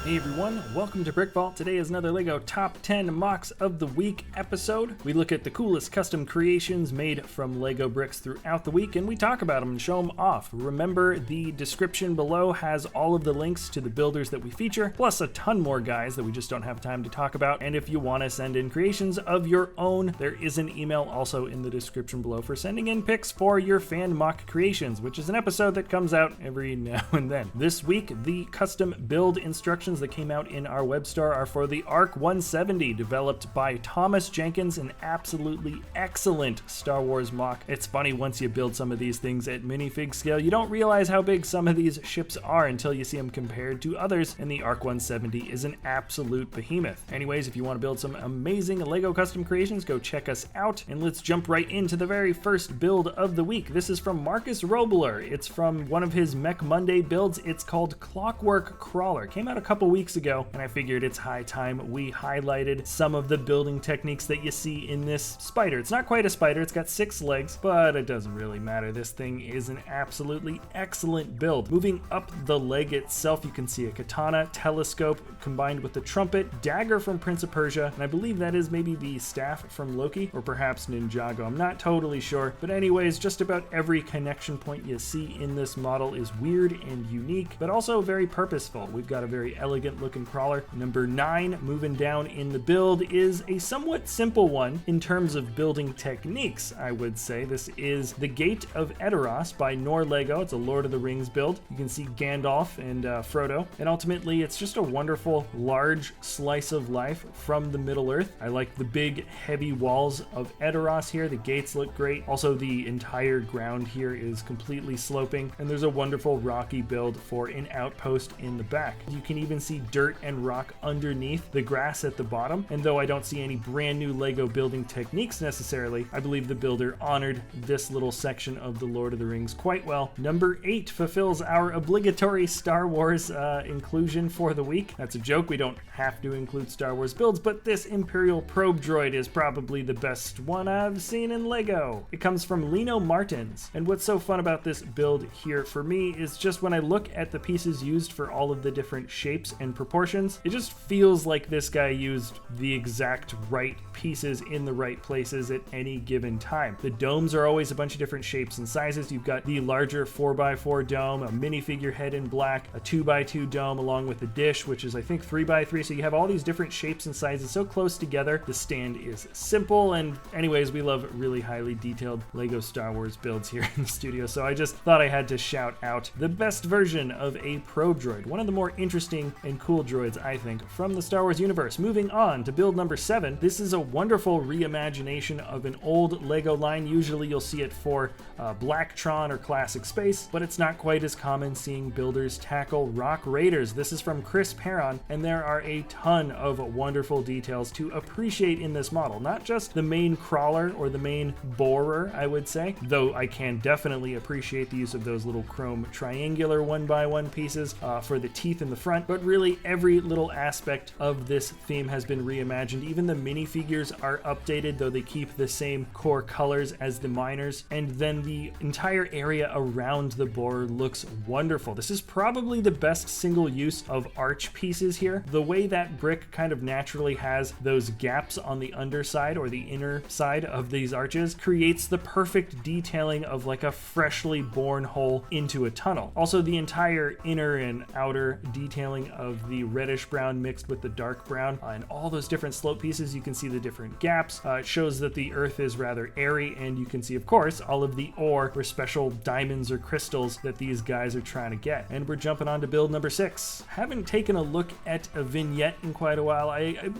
Hey everyone, welcome to BrickVault. Today is another LEGO Top 10 Mocks of the Week episode. We look at the coolest custom creations made from LEGO bricks throughout the week, and we talk about them and show them off. Remember, the description below has all of the links to the builders that we feature, plus a ton more guys that we just don't have time to talk about. And if you want to send in creations of your own, there is an email also in the description below for sending in pics for your fan mock creations, which is an episode that comes out every now and then. This week, the custom build instructions that came out in our web store are for the ARC 170, developed by Thomas Jenkins, an absolutely excellent Star Wars mock. It's funny, once you build some of these things at minifig scale, you don't realize how big some of these ships are until you see them compared to others, and the ARC 170 is an absolute behemoth. Anyways, if you want to build some amazing LEGO custom creations, go check us out, and let's jump right into the very first build of the week. This is from Markus Rollbuhler. It's from one of his Mech Monday builds. It's called Clockwork Crawler. Came out a couple weeks ago, and I figured it's high time we highlighted some of the building techniques that you see in this spider. It's not quite a spider, it's got 6 legs, but it doesn't really matter. This thing is an absolutely excellent build. Moving up the leg itself, you can see a katana, telescope combined with the trumpet, dagger from Prince of Persia, and I believe that is maybe the staff from Loki, or perhaps Ninjago. I'm not totally sure, but anyways, just about every connection point you see in this model is weird and unique, but also very purposeful. We've got a very elegant looking crawler. Number 9, moving down in the build, is a somewhat simple one in terms of building techniques, I would say. This is the Gate of Edoras by Lego. It's a Lord of the Rings build. You can see Gandalf and Frodo, and ultimately it's just a wonderful large slice of life from the Middle Earth. I like the big heavy walls of Edoras here. The gates look great. Also, the entire ground here is completely sloping, and there's a wonderful rocky build for an outpost in the back. You can even see dirt and rock underneath the grass at the bottom, and though I don't see any brand new LEGO building techniques necessarily, I believe the builder honored this little section of the Lord of the Rings quite well. Number 8 fulfills our obligatory Star Wars inclusion for the week. That's a joke, we don't have to include Star Wars builds, but this Imperial probe droid is probably the best one I've seen in LEGO. It comes from Lino Martins, and what's so fun about this build here for me is just when I look at the pieces used for all of the different shapes and proportions, it just feels like this guy used the exact right pieces in the right places at any given time. The domes are always a bunch of different shapes and sizes. You've got the larger 4x4 dome, a minifigure head in black, a 2x2 dome along with the dish, which is I think 3x3, so you have all these different shapes and sizes so close together. The stand is simple, and anyways, we love really highly detailed LEGO Star Wars builds here in the studio, so I just thought I had to shout out the best version of a probe droid, one of the more interesting and cool droids, I think, from the Star Wars universe. Moving on to build number 7. This is a wonderful reimagination of an old LEGO line. Usually you'll see it for Blacktron or Classic Space, but it's not quite as common seeing builders tackle Rock Raiders. This is from Chris Perron, and there are a ton of wonderful details to appreciate in this model. Not just the main crawler or the main Borrer, I would say, though I can definitely appreciate the use of those little chrome triangular 1x1 pieces for the teeth in the front, but really every little aspect of this theme has been reimagined. Even the minifigures are updated, though they keep the same core colors as the miners, and then the entire area around the Borrer looks wonderful. This is probably the best single use of arch pieces here. The way that brick kind of naturally has those gaps on the underside or the inner side of these arches creates the perfect detailing of like a freshly born hole into a tunnel. Also, the entire inner and outer detailing of the reddish brown mixed with the dark brown and all those different slope pieces, you can see the different gaps. It shows that the earth is rather airy, and you can see, of course, all of the ore or special diamonds or crystals that these guys are trying to get. And we're jumping on to build number 6. Haven't taken a look at a vignette in quite a while.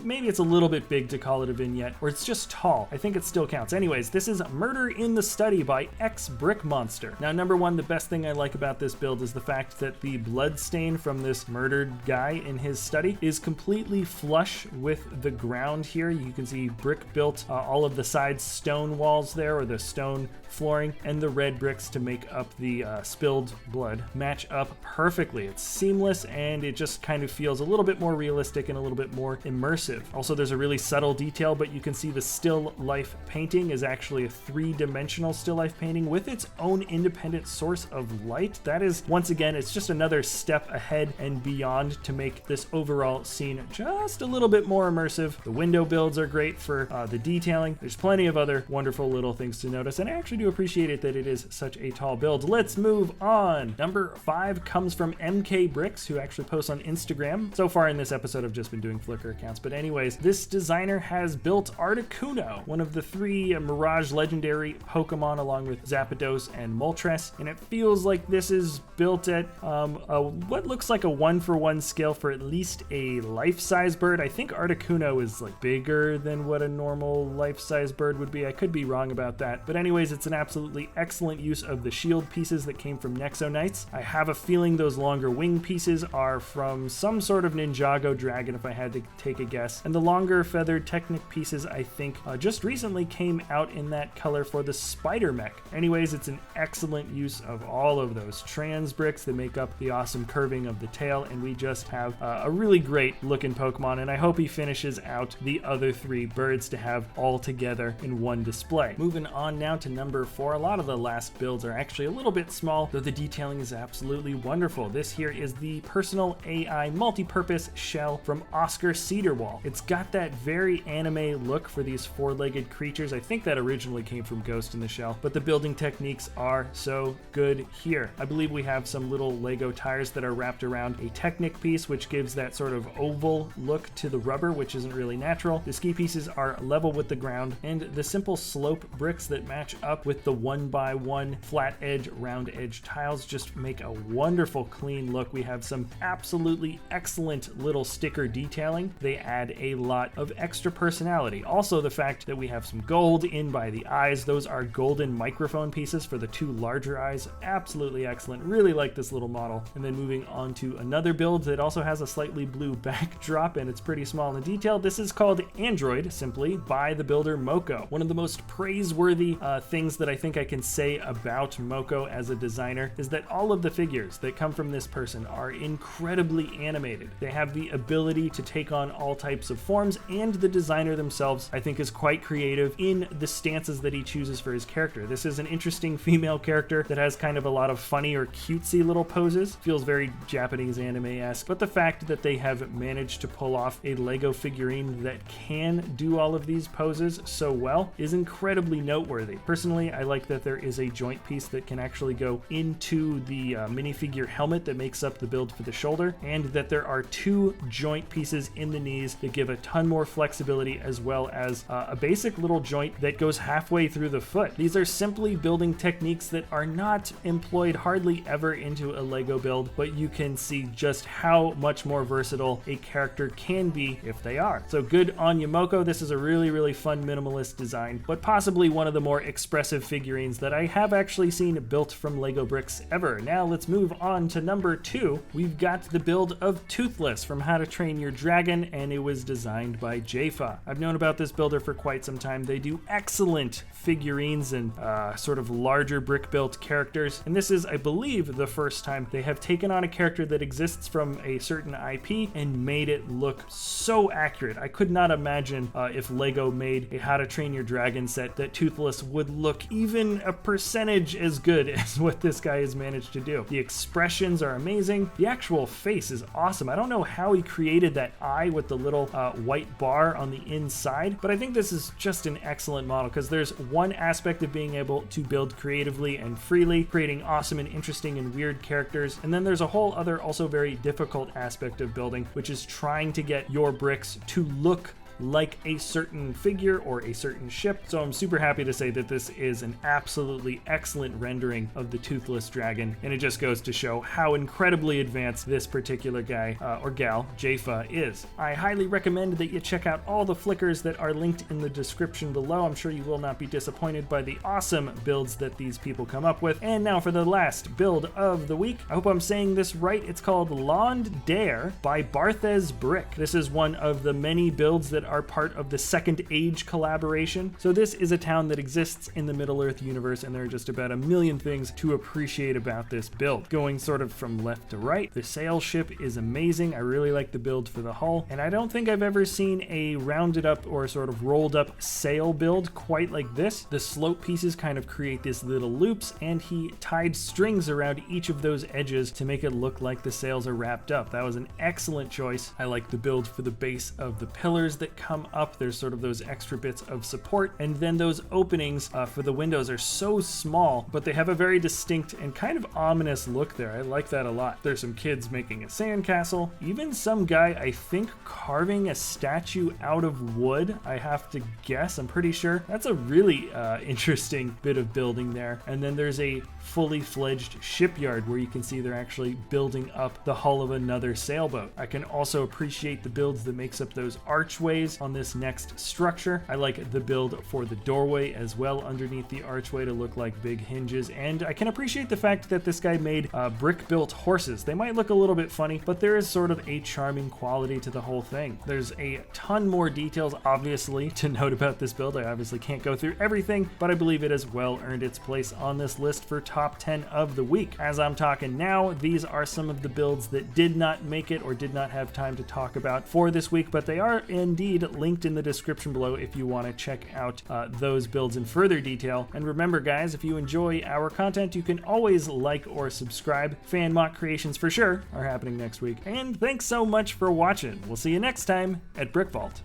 Maybe it's a little bit big to call it a vignette, or it's just tall. I think it still counts. Anyways, this is Murder in the Study by XBrickmonster. Now, number 1, the best thing I like about this build is the fact that the blood stain from this murdered guy in his study is completely flush with the ground here. You can see brick built all of the side stone walls there, or the stone flooring, and the red bricks to make up the spilled blood match up perfectly. It's seamless, and it just kind of feels a little bit more realistic and a little bit more immersive. Also, there's a really subtle detail, but you can see the still life painting is actually a 3-dimensional still life painting with its own independent source of light. That is, once again, it's just another step ahead and beyond around to make this overall scene just a little bit more immersive. The window builds are great for the detailing. There's plenty of other wonderful little things to notice, and I actually do appreciate it that it is such a tall build. Let's move on. Number 5 comes from MK Bricks, who actually posts on Instagram. So far in this episode, I've just been doing Flickr accounts, but anyways, this designer has built Articuno, one of the 3 Mirage legendary Pokemon, along with Zapdos and Moltres, and it feels like this is built at what looks like a 1-for-1 scale for at least a life-size bird. I think Articuno is like bigger than what a normal life-size bird would be. I could be wrong about that, but anyways, it's an absolutely excellent use of the shield pieces that came from Nexo Knights. I have a feeling those longer wing pieces are from some sort of Ninjago dragon, if I had to take a guess, and the longer feathered Technic pieces, I think, just recently came out in that color for the Spider Mech. Anyways, it's an excellent use of all of those trans bricks that make up the awesome curving of the tail, and we just have a really great looking Pokemon, and I hope he finishes out the other 3 birds to have all together in one display. Moving on now to number 4. A lot of the last builds are actually a little bit small, though the detailing is absolutely wonderful. This here is the Personel AI multi-purpose shell from Oscar Cederwall. It's got that very anime look for these 4-legged creatures. I think that originally came from Ghost in the Shell, but the building techniques are so good here. I believe we have some little Lego tires that are wrapped around a Technic piece, which gives that sort of oval look to the rubber, which isn't really natural. The ski pieces are level with the ground, and the simple slope bricks that match up with the 1x1 flat edge, round edge tiles just make a wonderful clean look. We have some absolutely excellent little sticker detailing. They add a lot of extra personality. Also, the fact that we have some gold in by the eyes. Those are golden microphone pieces for the 2 larger eyes. Absolutely excellent. Really like this little model. And then moving on to another build that also has a slightly blue backdrop, and it's pretty small in detail. This is called Android, simply, by the builder Moko. One of the most praiseworthy things that I think I can say about Moko as a designer is that all of the figures that come from this person are incredibly animated. They have the ability to take on all types of forms, and the designer themselves, I think, is quite creative in the stances that he chooses for his character. This is an interesting female character that has kind of a lot of funny or cutesy little poses. Feels very Japanese anime-esque, but the fact that they have managed to pull off a Lego figurine that can do all of these poses so well is incredibly noteworthy. Personally, I like that there is a joint piece that can actually go into the minifigure helmet that makes up the build for the shoulder, and that there are 2 joint pieces in the knees that give a ton more flexibility, as well as a basic little joint that goes halfway through the foot. These are simply building techniques that are not employed hardly ever into a Lego build, but you can see just how much more versatile a character can be if they are. So good on you, Moko. This is a really, really fun minimalist design, but possibly one of the more expressive figurines that I have actually seen built from Lego bricks ever. Now let's move on to number 2. We've got the build of Toothless from How to Train Your Dragon, and it was designed by Jayfa. I've known about this builder for quite some time. They do excellent figurines and sort of larger brick built characters, and this is, I believe, the first time they have taken on a character that exists from a certain IP and made it look so accurate. I could not imagine if Lego made a How to Train Your Dragon set that Toothless would look even a percentage as good as what this guy has managed to do. The expressions are amazing. The actual face is awesome. I don't know how he created that eye with the little white bar on the inside, but I think this is just an excellent model, because there's one aspect of being able to build creatively and freely, creating awesome and interesting and weird characters, and then there's a whole other also very difficult aspect of building, which is trying to get your bricks to look like a certain figure or a certain ship. So I'm super happy to say that this is an absolutely excellent rendering of the Toothless Dragon, and it just goes to show how incredibly advanced this particular guy or gal, Jayfa, is. I highly recommend that you check out all the Flickrs that are linked in the description below. I'm sure you will not be disappointed by the awesome builds that these people come up with. And now for the last build of the week. I hope I'm saying this right. It's called Lond Dare by Barthez Brick. This is one of the many builds that are part of the Second Age collaboration. So this is a town that exists in the Middle-earth universe, and there are just about a million things to appreciate about this build. Going sort of from left to right, the sail ship is amazing. I really like the build for the hull, and I don't think I've ever seen a rounded up or sort of rolled up sail build quite like this. The slope pieces kind of create this little loops, and he tied strings around each of those edges to make it look like the sails are wrapped up. That was an excellent choice. I like the build for the base of the pillars that come up. There's sort of those extra bits of support, and then those openings for the windows are so small, but they have a very distinct and kind of ominous look there. I like that a lot. There's some kids making a sandcastle, even some guy, I think, carving a statue out of wood. I have to guess, I'm pretty sure. That's a really interesting bit of building there. And then there's a fully fledged shipyard where you can see they're actually building up the hull of another sailboat. I can also appreciate the builds that makes up those archways on this next structure. I like the build for the doorway as well underneath the archway to look like big hinges, and I can appreciate the fact that this guy made brick-built horses. They might look a little bit funny, but there is sort of a charming quality to the whole thing. There's a ton more details, obviously, to note about this build. I obviously can't go through everything, but I believe it has well earned its place on this list for top 10 of the week. As I'm talking now, these are some of the builds that did not make it or did not have time to talk about for this week, but they are indeed linked in the description below if you want to check out those builds in further detail. And remember, guys, if you enjoy our content, you can always like or subscribe. Fan mock creations for sure are happening next week. And thanks so much for watching. We'll see you next time at BrickVault.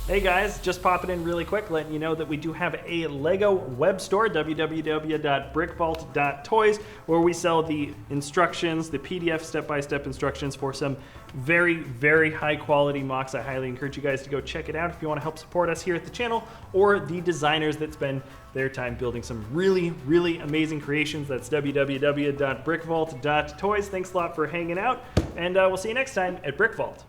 Hey guys, just popping in really quick, letting you know that we do have a Lego web store, www.brickvault.toys, where we sell the instructions, the PDF step-by-step instructions for some very, very high quality MOCs. I highly encourage you guys to go check it out if you want to help support us here at the channel, or the designers that spend their time building some really, really amazing creations. That's www.brickvault.toys. Thanks a lot for hanging out, and we'll see you next time at BrickVault.